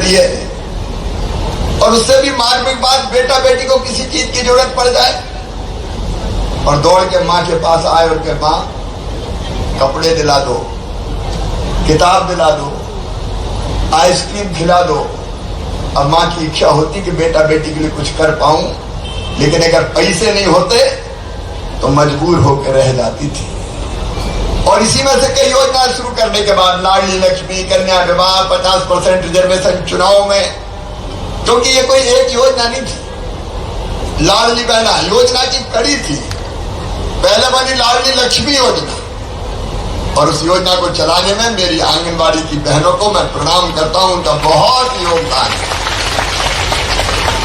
खड़ी है, और उससे भी मार्मिक बात, बेटा बेटी को किसी चीज की जरूरत पड़ जाए और दौड़ के माँ के पास आए और कहे माँ कपड़े दिला दो, किताब दिला दो, आइसक्रीम खिला दो। अब माँ की इच्छा होती कि बेटा बेटी के लिए कुछ कर पाऊं, लेकिन अगर पैसे नहीं होते तो मजबूर होकर रह जाती थी। और इसी में से कई योजना शुरू करने के बाद लाडली लक्ष्मी, कन्या विवाह, 50% रिजर्वेशन चुनाव में, क्योंकि ये कोई एक योजना नहीं थी, लाडली बहना योजना की कड़ी थी। पहले बनी लाडली लक्ष्मी योजना, और उस योजना को चलाने में मेरी आंगनबाड़ी की बहनों को मैं प्रणाम करता हूं, उनका बहुत योगदान है।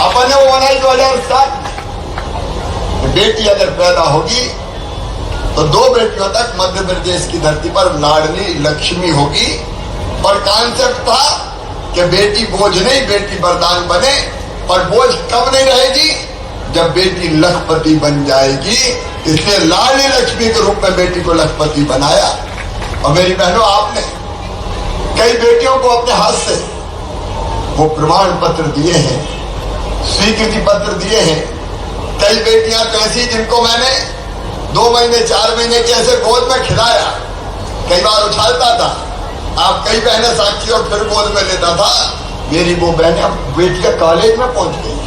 अपने वो बनाई 2007 में बेटी अगर पैदा होगी तो 2 बेटियों तक मध्य प्रदेश की धरती पर लाडली लक्ष्मी होगी। और कॉन्सेप्ट था कि बेटी बोझ नहीं, बेटी वरदान बने। और बोझ कब नहीं रहेगी, जब बेटी लखपति बन जाएगी। इसलिए लाडली लक्ष्मी के रूप में बेटी को लखपति बनाया। और मेरी बहनों, आपने कई बेटियों को अपने हाथ से वो प्रमाण पत्र दिए हैं, स्वीकृति पत्र दिए हैं। कई बेटियां तो ऐसी जिनको मैंने 2 महीने 4 महीने के ऐसे गोद में खिलाया, कई बार उछालता था। आप कई बहनें साक्षी और फिर गोद में लेता था। मेरी वो बहनें बेटियां कॉलेज में पहुंच गई,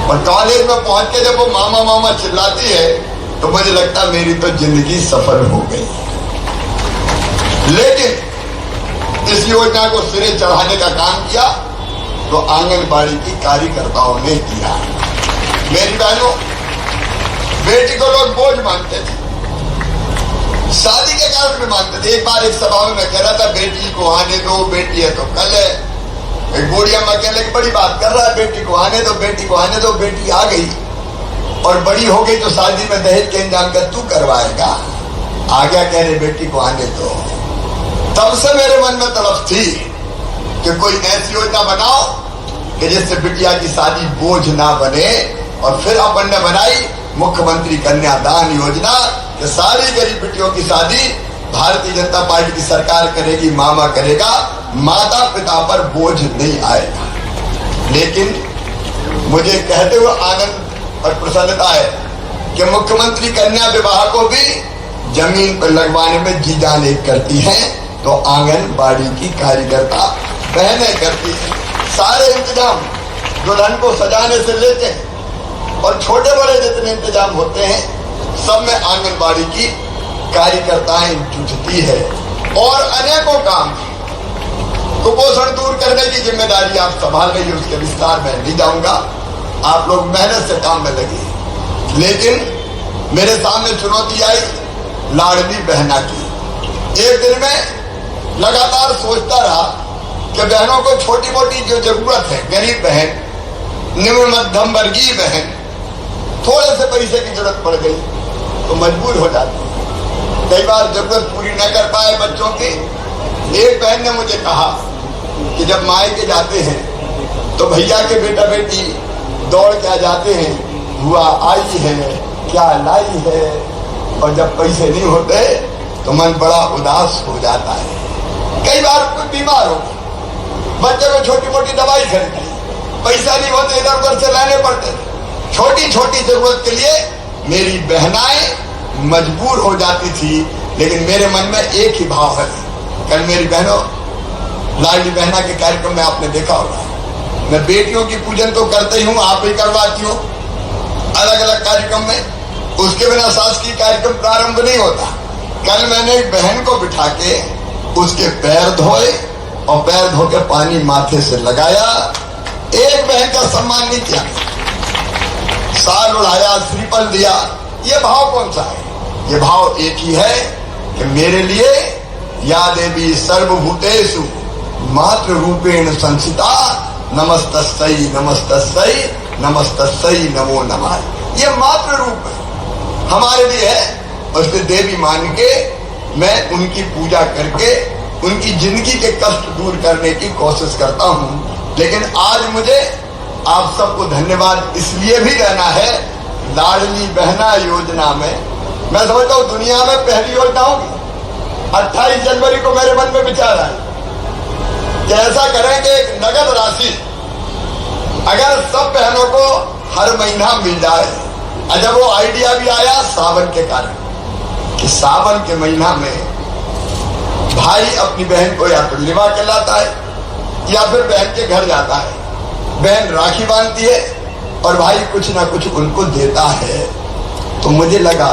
और कॉलेज में पहुंच के जब वो मामा मामा चिल्लाती है तो मुझे लगता मेरी तो जिंदगी सफल हो गई। लेकिन इस योजना को सिरे चढ़ाने का काम किया तो आंगनबाड़ी की कार्यकर्ताओं ने किया। मेरी बहनों, बेटी को लोग बोझ मानते थे, शादी के कारण भी मानते थे। एक बार एक सभा में मैं कह रहा था बेटी को आने दो, बेटी है तो कल है। एक बूढ़ी अम्मा कहने की बड़ी बात कर रहा है, बेटी को आने दो, बेटी को आने दो। बेटी आ गई और बड़ी हो गई तो शादी में दहेज के इंतजाम कर तू करवाएगा। आ गया कहने बेटी को आने दो। तब से मेरे मन में तड़प थी कि कोई ऐसी योजना बनाओ कि जिससे बिटिया की शादी बोझ ना बने। और फिर अपन ने बनाई मुख्यमंत्री कन्यादान योजना कि सारी गरीब बेटियों की शादी भारतीय जनता पार्टी की सरकार करेगी, मामा करेगा, माता पिता पर बोझ नहीं आएगा। लेकिन मुझे कहते हुए आनंद और प्रसन्नता है कि मुख्यमंत्री कन्या विवाह को भी जमीन पर लगवाने में जी जान एक करती हैं, तो आंगनबाड़ी की कार्यकर्ता बहनें करती हैं। सारे इंतजाम दुल्हन को सजाने से लेके और छोटे बड़े जितने इंतजाम होते हैं सब में आंगनबाड़ी की कार्यकर्ताएं जुटती है। और अनेकों काम, कुपोषण दूर करने की जिम्मेदारी आप संभाल रही है, उसके विस्तार में नहीं जाऊंगा। आप लोग मेहनत से काम में लगे। लेकिन मेरे सामने चुनौती आई लाडली बहना की। एक दिन में लगातार सोचता रहा कि बहनों को छोटी मोटी जो जरूरत है, गरीब बहन, निम्न मध्यम वर्गीय बहन, थोड़े से पैसे की जरूरत पड़ गई तो मजबूर हो जाती है। कई बार जरूरत पूरी न कर पाए बच्चों की। एक बहन ने मुझे कहा कि जब मायके जाते हैं तो भैया के बेटा बेटी दौड़ के आ जाते हैं, बुआ आई है, क्या लाई है। और जब पैसे नहीं होते तो मन बड़ा उदास हो जाता है। कई बार कोई बीमार हो, बच्चे को छोटी मोटी दवाई खरीदी, पैसा नहीं होते, इधर उधर से लाने पड़ते। छोटी छोटी जरूरत के लिए मेरी बहनाएं मजबूर हो जाती थी। लेकिन मेरे मन में एक ही भाव है। कल मेरी बहनों लाडली बहना के कार्यक्रम में आपने देखा होगा, मैं बेटियों की पूजन तो करते ही हूँ, आप ही करवाती हूँ अलग अलग कार्यक्रम में। उसके बिना शासकीय कार्यक्रम प्रारंभ नहीं होता। कल मैंने एक बहन को बिठा के उसके पैर धोए और पैर धो के पानी माथे से लगाया। एक बहन का सम्मान नहीं किया, साल उड़ाया, श्रीफल दिया। ये भाव कौन सा है? ये भाव एक ही है कि मेरे लिए या देवी सर्वभूतेषु मातृ रूपेण संस्थिता नमस्तस्यै नमस्तस्यै नमस्तस्यै नमो नमः। ये मातृ रूप हमारे लिए है। उसके देवी मान के मैं उनकी पूजा करके उनकी जिंदगी के कष्ट दूर करने की कोशिश करता हूँ। लेकिन आज मुझे आप सबको धन्यवाद इसलिए भी देना है, लाडली बहना योजना में मैं समझता हूँ दुनिया में पहली योजना होगी। 28 जनवरी को मेरे मन में विचार आया कि ऐसा करें कि एक नगद राशि अगर सब बहनों को हर महीना मिल जाए, जब वो आइडिया भी आया सावन के कारण कि सावन के महीना में भाई अपनी बहन को या तो लिवा के लाता है या फिर बहन के घर जाता है, बहन राखी बांधती है और भाई कुछ ना कुछ उनको देता है। तो मुझे लगा